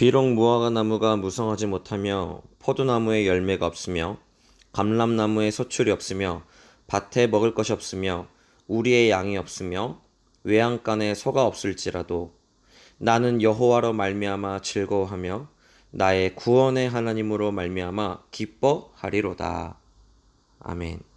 비록 무화과 나무가 무성하지 못하며 포도나무에 열매가 없으며 감람나무에 소출이 없으며 밭에 먹을 것이 없으며 우리의 양이 없으며 외양간에 소가 없을지라도 나는 여호와로 말미암아 즐거워하며 나의 구원의 하나님으로 말미암아 기뻐하리로다. 아멘.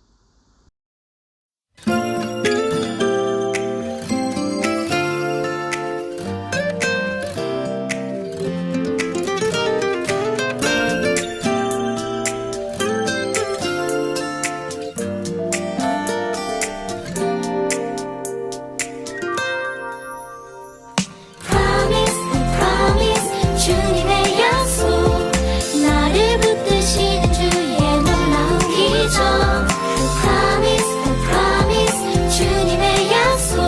Promise, promise, 주님의 약속 나를 붙드시는 주의 놀라운 기적 Promise, promise, 주님의 약속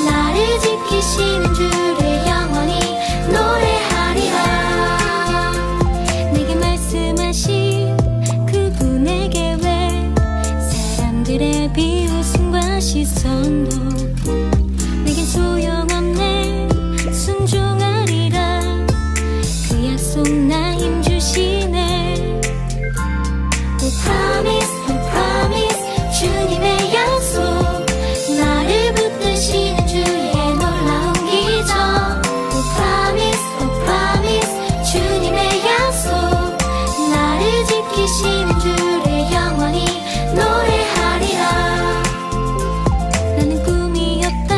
나를 지키시는 주를 영원히 노래하리라 내게 말씀하신 그분의 계획 사람들의 비웃음과 시선도 내겐 소용없네 순종하리라 그 약속 나 힘주시네 Oh promise, oh promise 주님의 약속 나를 붙드시는 주의 놀라운 기적 Oh promise 주님의 약속 나를 지키시는 주를 영원히 노래하리라 나는 꿈이었다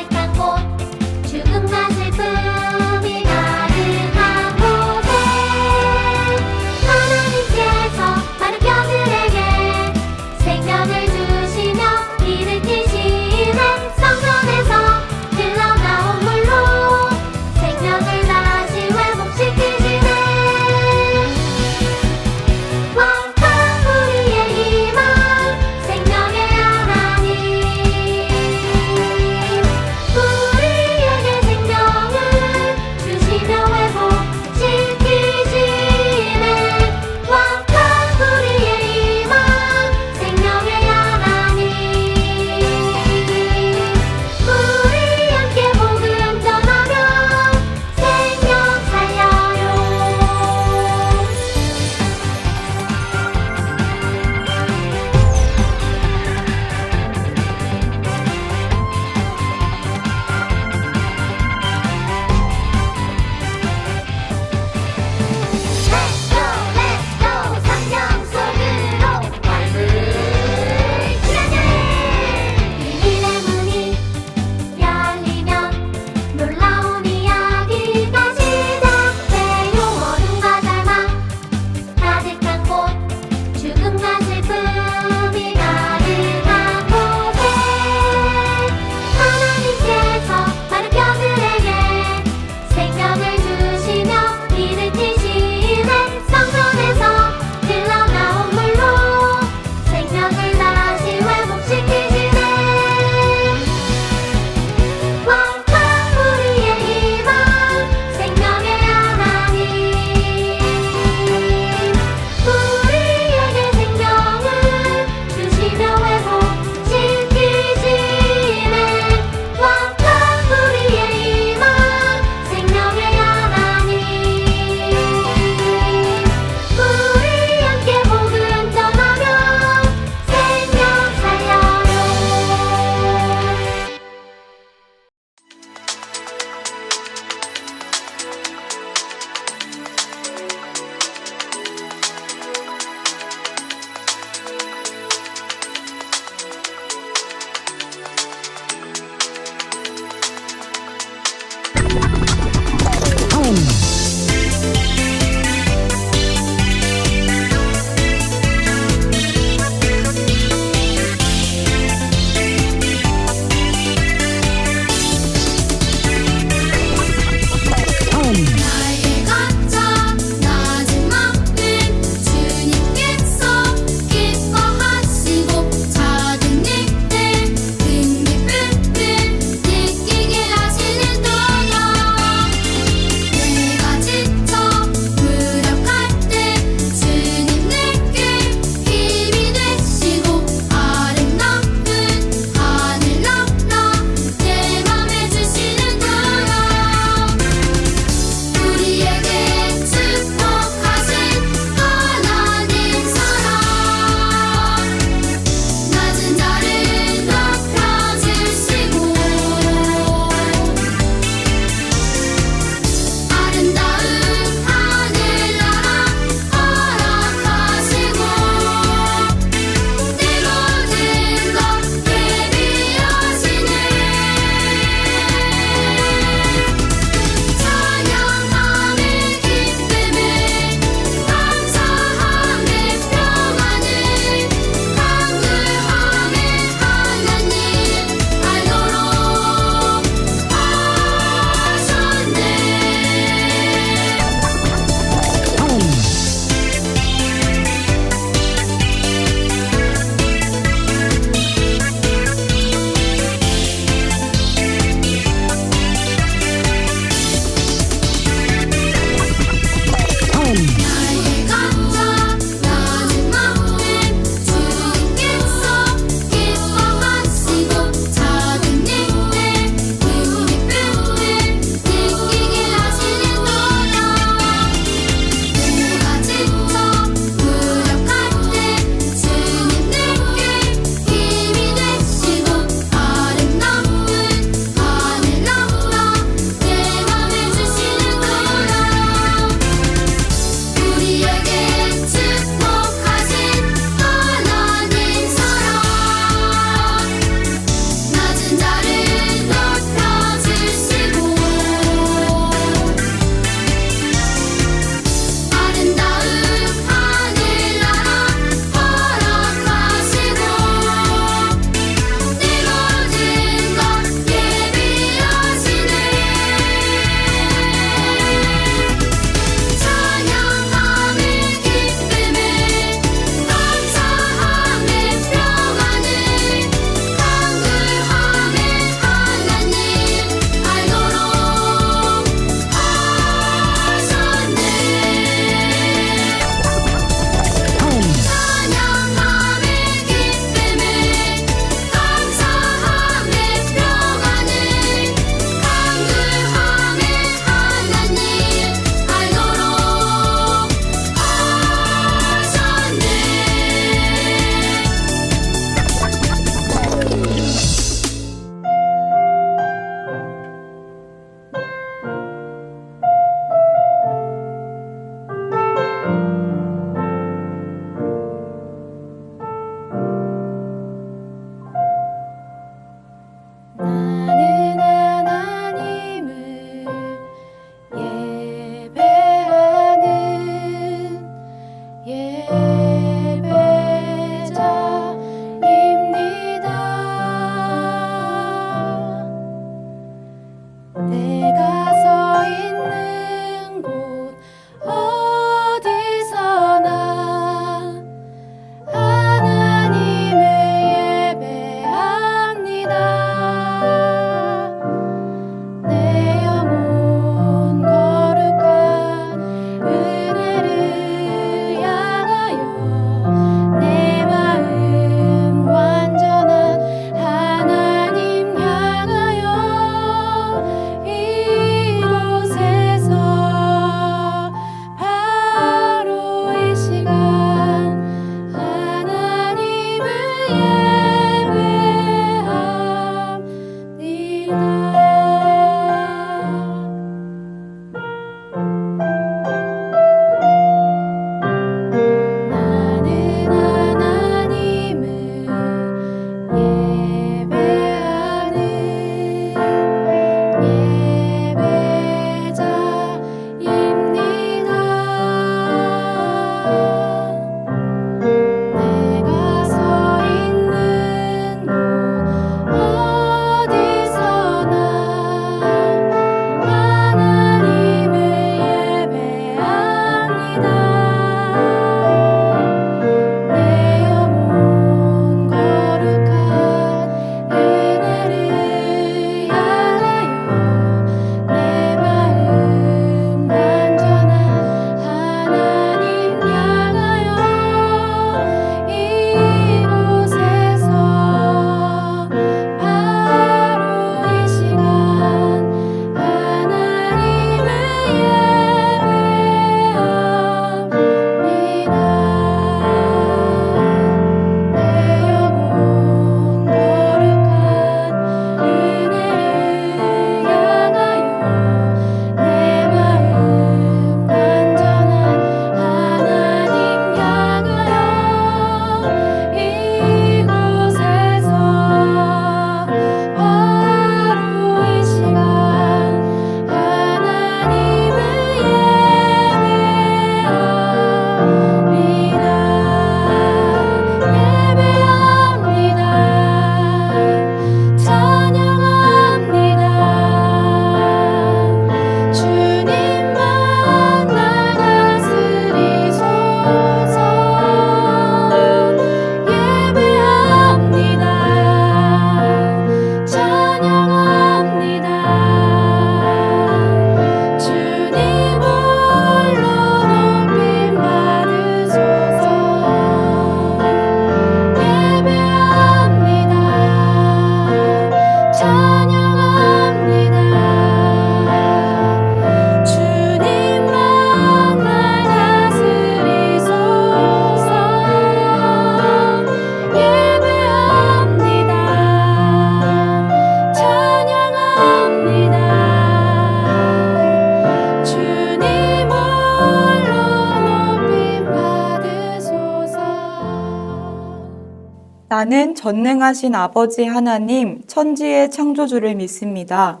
나는 전능하신 아버지 하나님, 천지의 창조주를 믿습니다.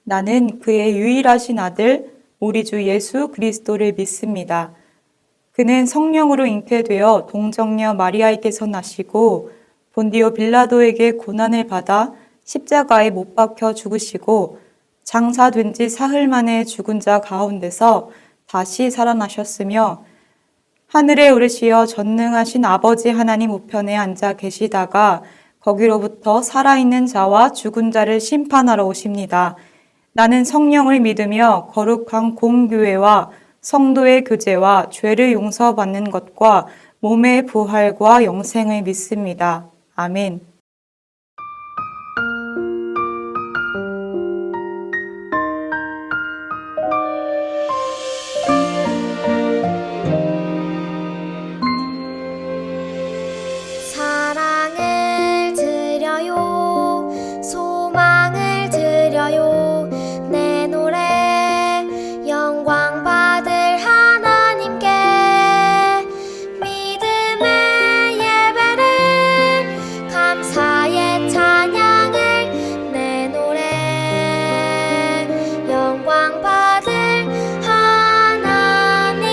나는 그의 유일하신 아들, 우리 주 예수 그리스도를 믿습니다. 그는 성령으로 잉태되어 동정녀 마리아에게서 나시고 본디오 빌라도에게 고난을 받아 십자가에 못 박혀 죽으시고 장사된 지 사흘 만에 죽은 자 가운데서 다시 살아나셨으며 하늘에 오르시어 전능하신 아버지 하나님 우편에 앉아 계시다가 거기로부터 살아있는 자와 죽은 자를 심판하러 오십니다. 나는 성령을 믿으며 거룩한 공교회와 성도의 교제와 죄를 용서받는 것과 몸의 부활과 영생을 믿습니다. 아멘. 사랑을 드려요 소망을 드려요 내 노래 영광 받을 하나님께 믿음의 예배를 감사의 찬양을 내 노래 영광 받을 하나님께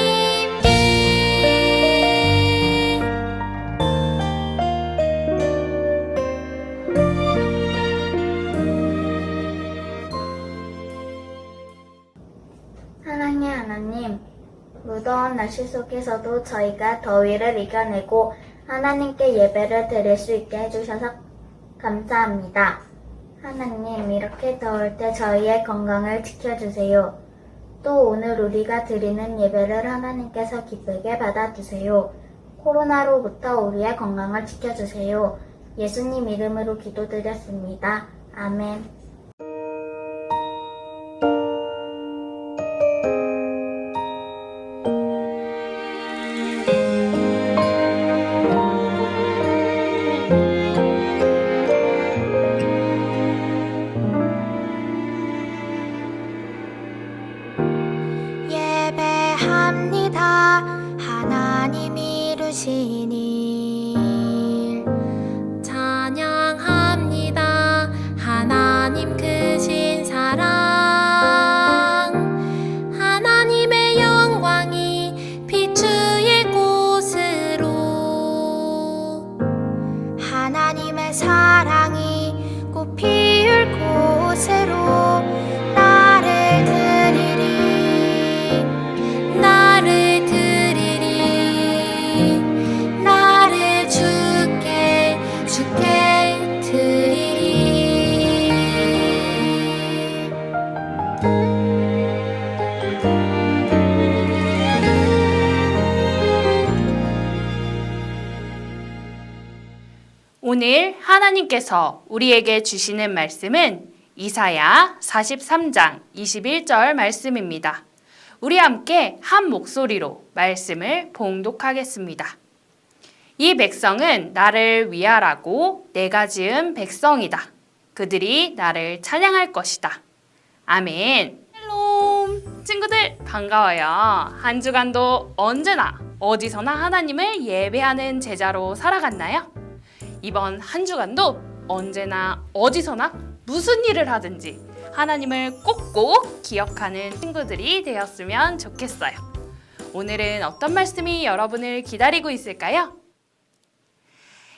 사랑의 하나님, 무더운 날씨 속에서도 저희가 더위를 이겨내고 하나님께 예배를 드릴 수 있게 해주셔서 감사합니다. 하나님, 이렇게 더울 때 저희의 건강을 지켜주세요. 또 오늘 우리가 드리는 예배를 하나님께서 기쁘게 받아주세요. 코로나로부터 우리의 건강을 지켜주세요. 예수님 이름으로 기도드렸습니다. 아멘. 예배합니다. 하나님 이루신 일 찬양합니다. 하나님 크신 사랑 하나님의 영광이 비추일 곳으로 하나님의 사랑이 꽃 피울 곳으로 나를 드리리 나를 드리리 나를 주께 드리리 오늘 하나님께서 우리에게 주시는 말씀은 이사야 43장 21절 말씀입니다. 우리 함께 한 목소리로 말씀을 봉독하겠습니다. 이 백성은 나를 위하라고 내가 지은 백성이다. 그들이 나를 찬양할 것이다. 아멘. 헬로 친구들 반가워요. 한 주간도 언제나 어디서나 하나님을 예배하는 제자로 살아갔나요? 이번 한 주간도 언제나 어디서나 무슨 일을 하든지 하나님을 꼭꼭 기억하는 친구들이 되었으면 좋겠어요. 오늘은 어떤 말씀이 여러분을 기다리고 있을까요?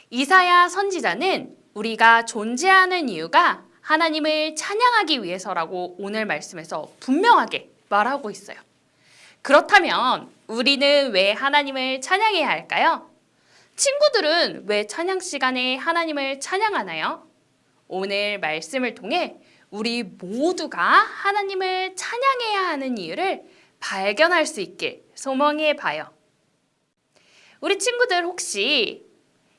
이사야 선지자는 우리가 존재하는 이유가 하나님을 찬양하기 위해서라고 오늘 말씀에서 분명하게 말하고 있어요. 그렇다면 우리는 왜 하나님을 찬양해야 할까요? 친구들은 왜 찬양 시간에 하나님을 찬양하나요? 오늘 말씀을 통해 우리 모두가 하나님을 찬양해야 하는 이유를 발견할 수 있길 소망해 봐요. 우리 친구들 혹시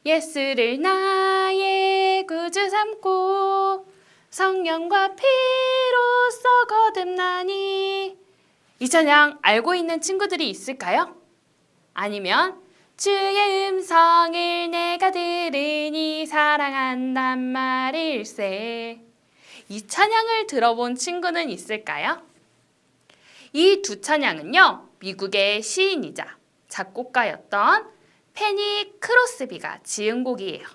예수를 나의 구주 삼고 성령과 피로써 거듭나니 이 찬양 알고 있는 친구들이 있을까요? 아니면 주의 음성을 내가 들으니 사랑한단 말일세. 이 찬양을 들어본 친구는 있을까요? 이 두 찬양은요, 미국의 시인이자 작곡가였던 페니 크로스비가 지은 곡이에요.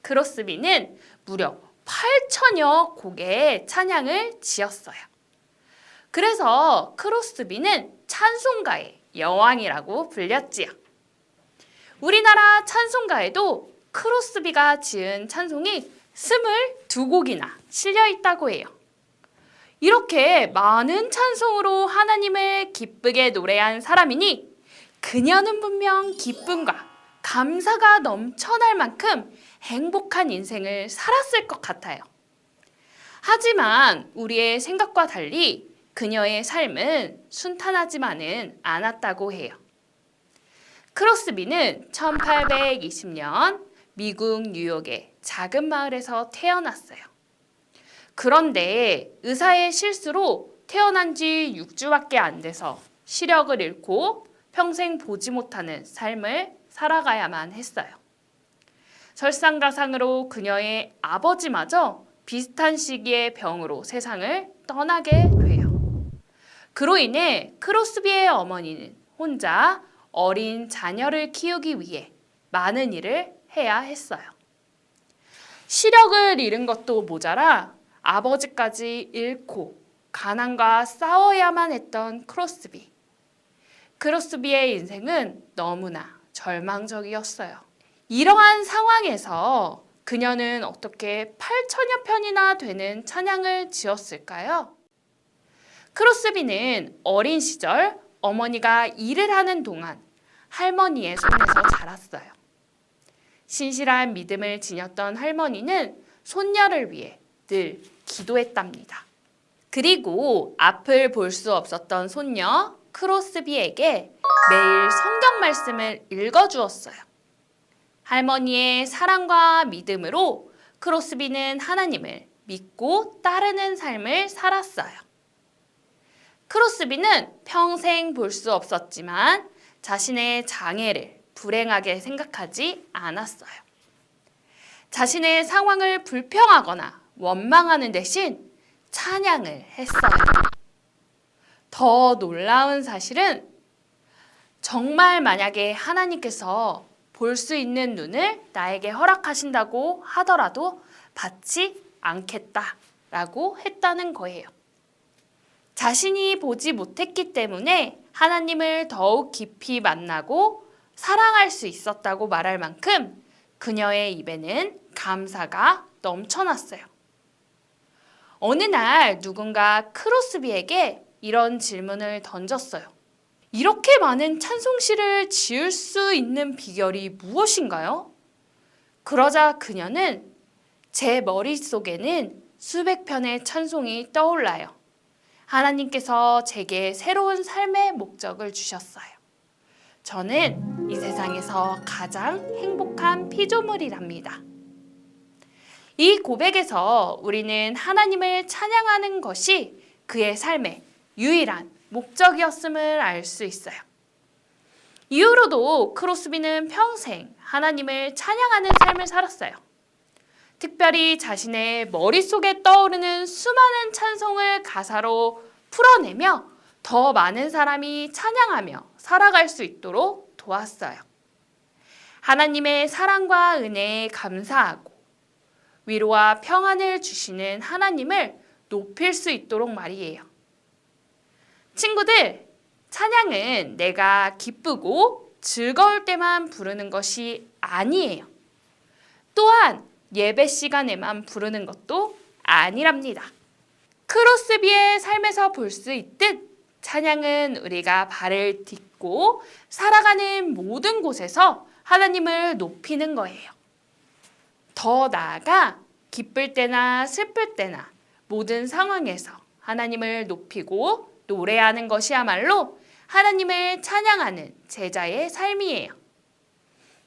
크로스비는 무려 8천여 곡의 찬양을 지었어요. 그래서 크로스비는 찬송가의 여왕이라고 불렸지요. 우리나라 찬송가에도 크로스비가 지은 찬송이 22곡이나 실려 있다고 해요. 이렇게 많은 찬송으로 하나님을 기쁘게 노래한 사람이니 그녀는 분명 기쁨과 감사가 넘쳐날 만큼 행복한 인생을 살았을 것 같아요. 하지만 우리의 생각과 달리 그녀의 삶은 순탄하지만은 않았다고 해요. 크로스비는 1820년 미국 뉴욕의 작은 마을에서 태어났어요. 그런데 의사의 실수로 태어난 지 6주밖에 안 돼서 시력을 잃고 평생 보지 못하는 삶을 살아가야만 했어요. 설상가상으로 그녀의 아버지마저 비슷한 시기의 병으로 세상을 떠나게 돼요. 그로 인해 크로스비의 어머니는 혼자 어린 자녀를 키우기 위해 많은 일을 해야 했어요. 시력을 잃은 것도 모자라 아버지까지 잃고 가난과 싸워야만 했던 크로스비. 크로스비의 인생은 너무나 절망적이었어요. 이러한 상황에서 그녀는 어떻게 8천여 편이나 되는 찬양을 지었을까요? 크로스비는 어린 시절 어머니가 일을 하는 동안 할머니의 손에서 자랐어요. 신실한 믿음을 지녔던 할머니는 손녀를 위해 늘 기도했답니다. 그리고 앞을 볼 수 없었던 손녀 크로스비에게 매일 성경 말씀을 읽어주었어요. 할머니의 사랑과 믿음으로 크로스비는 하나님을 믿고 따르는 삶을 살았어요. 크로스비는 평생 볼 수 없었지만 자신의 장애를 불행하게 생각하지 않았어요. 자신의 상황을 불평하거나 원망하는 대신 찬양을 했어요. 더 놀라운 사실은 정말 만약에 하나님께서 볼 수 있는 눈을 나에게 허락하신다고 하더라도 받지 않겠다라고 했다는 거예요. 자신이 보지 못했기 때문에 하나님을 더욱 깊이 만나고 사랑할 수 있었다고 말할 만큼 그녀의 입에는 감사가 넘쳐났어요. 어느 날 누군가 크로스비에게 이런 질문을 던졌어요. 이렇게 많은 찬송시를 지을 수 있는 비결이 무엇인가요? 그러자 그녀는 제 머릿속에는 수백 편의 찬송이 떠올라요. 하나님께서 제게 새로운 삶의 목적을 주셨어요. 저는 이 세상에서 가장 행복한 피조물이랍니다. 이 고백에서 우리는 하나님을 찬양하는 것이 그의 삶의 유일한 목적이었음을 알 수 있어요. 이후로도 크로스비는 평생 하나님을 찬양하는 삶을 살았어요. 특별히 자신의 머릿속에 떠오르는 수많은 찬송을 가사로 풀어내며 더 많은 사람이 찬양하며 살아갈 수 있도록 도왔어요. 하나님의 사랑과 은혜에 감사하고 위로와 평안을 주시는 하나님을 높일 수 있도록 말이에요. 친구들, 찬양은 내가 기쁘고 즐거울 때만 부르는 것이 아니에요. 또한 예배 시간에만 부르는 것도 아니랍니다. 크로스비의 삶에서 볼 수 있듯 찬양은 우리가 발을 딛고 살아가는 모든 곳에서 하나님을 높이는 거예요. 더 나아가 기쁠 때나 슬플 때나 모든 상황에서 하나님을 높이고 노래하는 것이야말로 하나님을 찬양하는 제자의 삶이에요.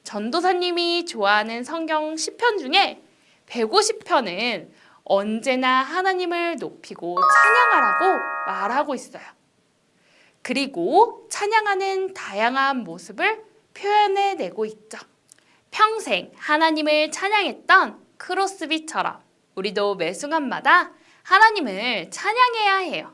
전도사님이 좋아하는 성경 시편 중에 150편은 언제나 하나님을 높이고 찬양하라고 말하고 있어요. 그리고 찬양하는 다양한 모습을 표현해내고 있죠. 평생 하나님을 찬양했던 크로스비처럼 우리도 매 순간마다 하나님을 찬양해야 해요.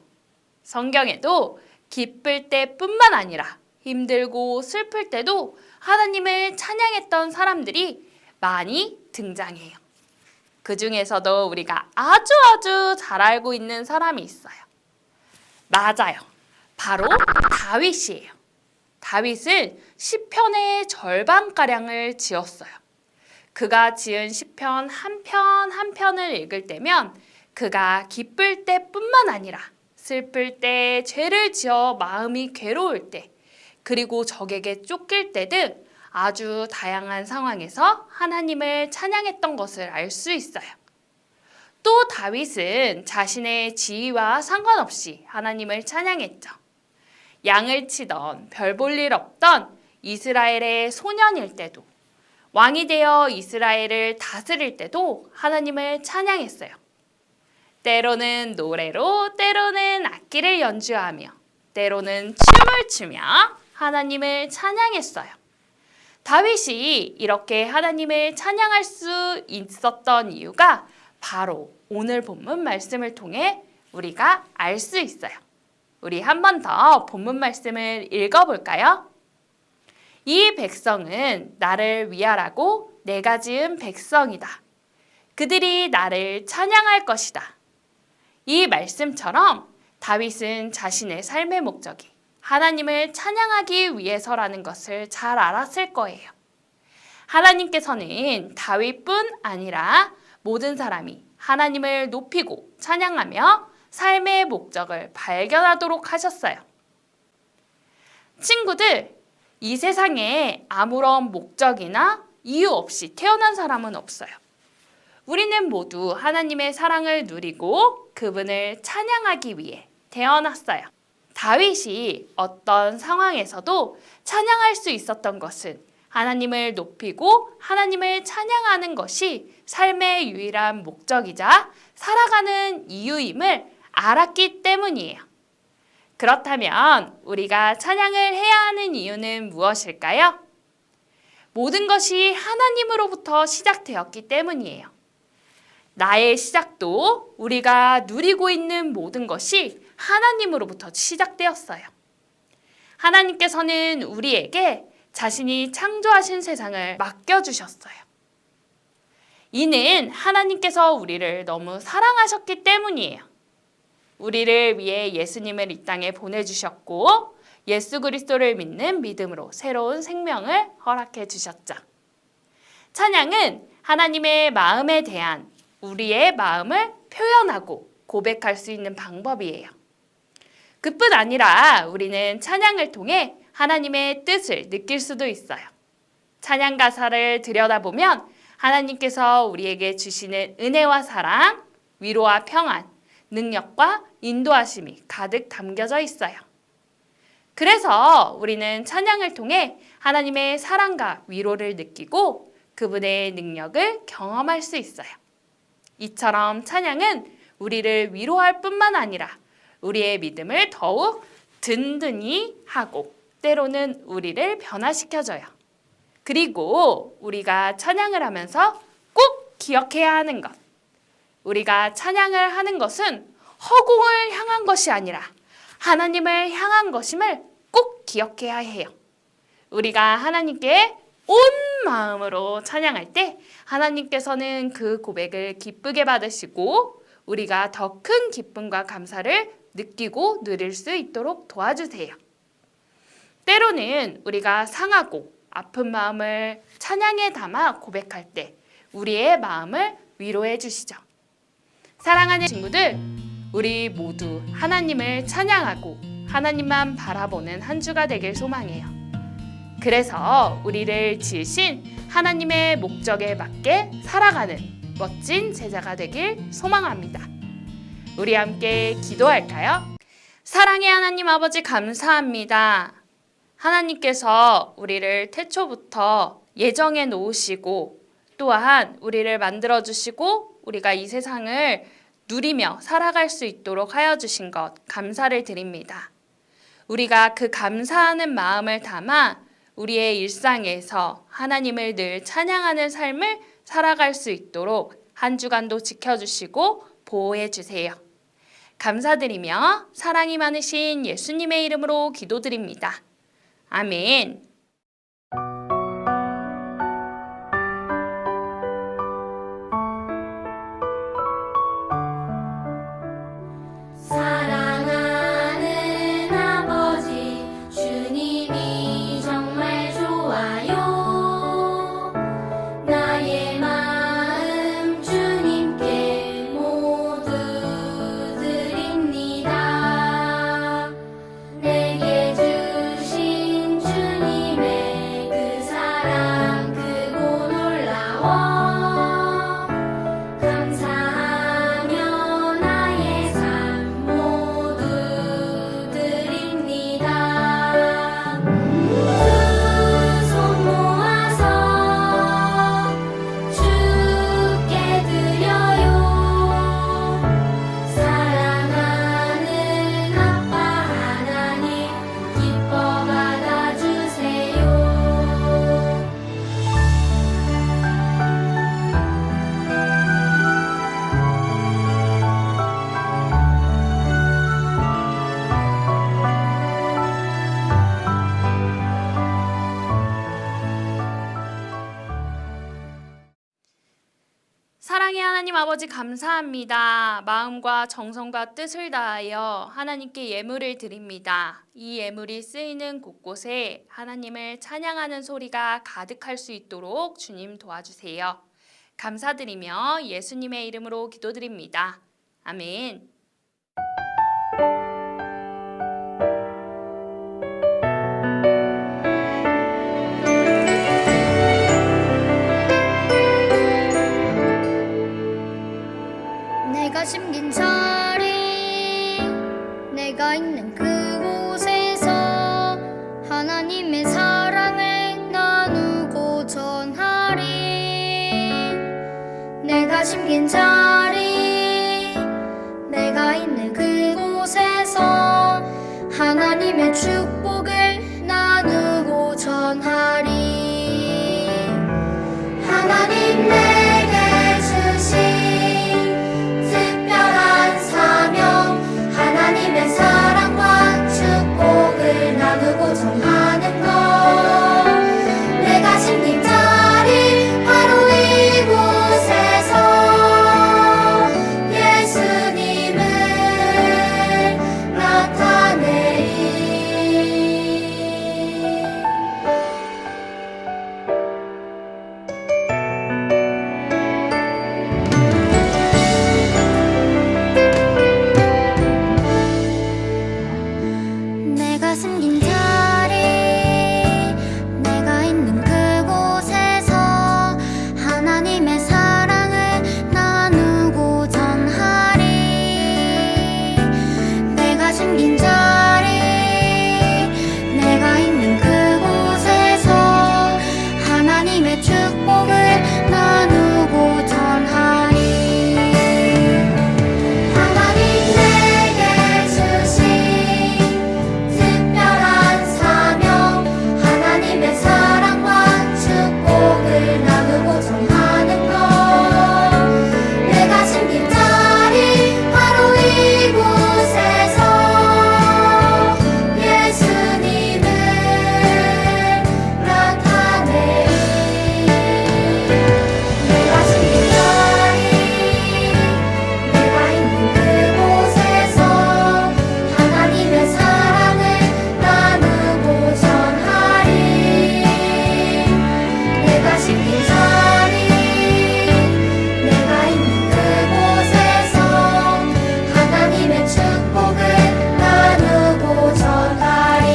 성경에도 기쁠 때뿐만 아니라 힘들고 슬플 때도 하나님을 찬양했던 사람들이 많이 등장해요. 그 중에서도 우리가 아주 잘 알고 있는 사람이 있어요. 맞아요. 바로 다윗이에요. 다윗은 시편의 절반가량을 지었어요. 그가 지은 시편 한 편 한 편을 읽을 때면 그가 기쁠 때뿐만 아니라 슬플 때, 죄를 지어 마음이 괴로울 때, 그리고 적에게 쫓길 때 등 아주 다양한 상황에서 하나님을 찬양했던 것을 알 수 있어요. 또 다윗은 자신의 지위와 상관없이 하나님을 찬양했죠. 양을 치던 별 볼 일 없던 이스라엘의 소년일 때도, 왕이 되어 이스라엘을 다스릴 때도 하나님을 찬양했어요. 때로는 노래로, 때로는 악기를 연주하며, 때로는 춤을 추며 하나님을 찬양했어요. 다윗이 이렇게 하나님을 찬양할 수 있었던 이유가 바로 오늘 본문 말씀을 통해 우리가 알 수 있어요. 우리 한 번 더 본문 말씀을 읽어볼까요? 이 백성은 나를 위하라고 내가 지은 백성이다. 그들이 나를 찬양할 것이다. 이 말씀처럼 다윗은 자신의 삶의 목적이 하나님을 찬양하기 위해서라는 것을 잘 알았을 거예요. 하나님께서는 다윗뿐 아니라 모든 사람이 하나님을 높이고 찬양하며 삶의 목적을 발견하도록 하셨어요. 친구들, 이 세상에 아무런 목적이나 이유 없이 태어난 사람은 없어요. 우리는 모두 하나님의 사랑을 누리고 그분을 찬양하기 위해 태어났어요. 다윗이 어떤 상황에서도 찬양할 수 있었던 것은 하나님을 높이고 하나님을 찬양하는 것이 삶의 유일한 목적이자 살아가는 이유임을 알았기 때문이에요. 그렇다면 우리가 찬양을 해야 하는 이유는 무엇일까요? 모든 것이 하나님으로부터 시작되었기 때문이에요. 나의 시작도 우리가 누리고 있는 모든 것이 하나님으로부터 시작되었어요. 하나님께서는 우리에게 자신이 창조하신 세상을 맡겨주셨어요. 이는 하나님께서 우리를 너무 사랑하셨기 때문이에요. 우리를 위해 예수님을 이 땅에 보내주셨고 예수 그리스도를 믿는 믿음으로 새로운 생명을 허락해 주셨죠. 찬양은 하나님의 마음에 대한 우리의 마음을 표현하고 고백할 수 있는 방법이에요. 그뿐 아니라 우리는 찬양을 통해 하나님의 뜻을 느낄 수도 있어요. 찬양 가사를 들여다보면 하나님께서 우리에게 주시는 은혜와 사랑, 위로와 평안, 능력과 인도하심이 가득 담겨져 있어요. 그래서 우리는 찬양을 통해 하나님의 사랑과 위로를 느끼고 그분의 능력을 경험할 수 있어요. 이처럼 찬양은 우리를 위로할 뿐만 아니라 우리의 믿음을 더욱 든든히 하고 때로는 우리를 변화시켜줘요. 그리고 우리가 찬양을 하면서 꼭 기억해야 하는 것. 우리가 찬양을 하는 것은 허공을 향한 것이 아니라 하나님을 향한 것임을 꼭 기억해야 해요. 우리가 하나님께 온 마음으로 찬양할 때 하나님께서는 그 고백을 기쁘게 받으시고 우리가 더 큰 기쁨과 감사를 느끼고 누릴 수 있도록 도와주세요. 때로는 우리가 상하고 아픈 마음을 찬양에 담아 고백할 때 우리의 마음을 위로해 주시죠. 사랑하는 친구들, 우리 모두 하나님을 찬양하고 하나님만 바라보는 한 주가 되길 소망해요. 그래서 우리를 지으신 하나님의 목적에 맞게 살아가는 멋진 제자가 되길 소망합니다. 우리 함께 기도할까요? 사랑의 하나님 아버지 감사합니다. 하나님께서 우리를 태초부터 예정해 놓으시고 또한 우리를 만들어 주시고 우리가 이 세상을 누리며 살아갈 수 있도록 하여 주신 것 감사를 드립니다. 우리가 그 감사하는 마음을 담아 우리의 일상에서 하나님을 늘 찬양하는 삶을 살아갈 수 있도록 한 주간도 지켜주시고 보호해 주세요. 감사드리며 사랑이 많으신 예수님의 이름으로 기도드립니다. 아멘. 사랑의 하나님 아버지 감사합니다. 마음과 정성과 뜻을 다하여 하나님께 예물을 드립니다. 이 예물이 쓰이는 곳곳에 하나님을 찬양하는 소리가 가득할 수 있도록 주님 도와주세요. 감사드리며 예수님의 이름으로 기도드립니다. 아멘. 내가 심긴 자리 내가 있는 그곳에서 하나님의 사랑을 나누고 전하리 내가 심긴 자리 내가 있는 그곳에서 하나님의 축복을 나누고 전하리 하나님 내게 주신 하나님의 사랑과 축복을 나누고 전하는 것 내가 심긴 자리 바로 이곳에서 예수님을 나타내리 내가 숨긴 자리 내가 있는 그곳에서 하나님의 사랑을 나누고 전하리 내가 숨긴 자리 내가 있는 그곳에서 하나님의 축복을 나누고 전하리 하나님 내게 주신 특별한 사명 하나님의 사랑과 축복을 나누고 전하는 것 내가 심긴 자리 바로 이곳에서 예수님을 나타내리 내가 심긴 자리 내가 있는 그곳에서 하나님의 사랑을 나누고 전하리 내가 심긴 자리 내가 있는 그곳에서 하나님의 축복을 나누고 전하리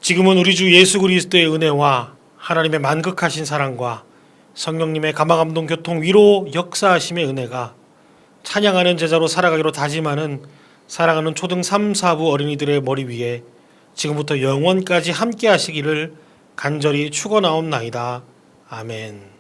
지금은 우리 주 예수 그리스도의 은혜와 하나님의 만극하신 사랑과 성령님의 감화감동 교통 위로 역사하심의 은혜가 찬양하는 제자로 살아가기로 다짐하는 사랑하는 초등 3, 4부 어린이들의 머리 위에 지금부터 영원까지 함께 하시기를 간절히 축원하옵나이다. 아멘.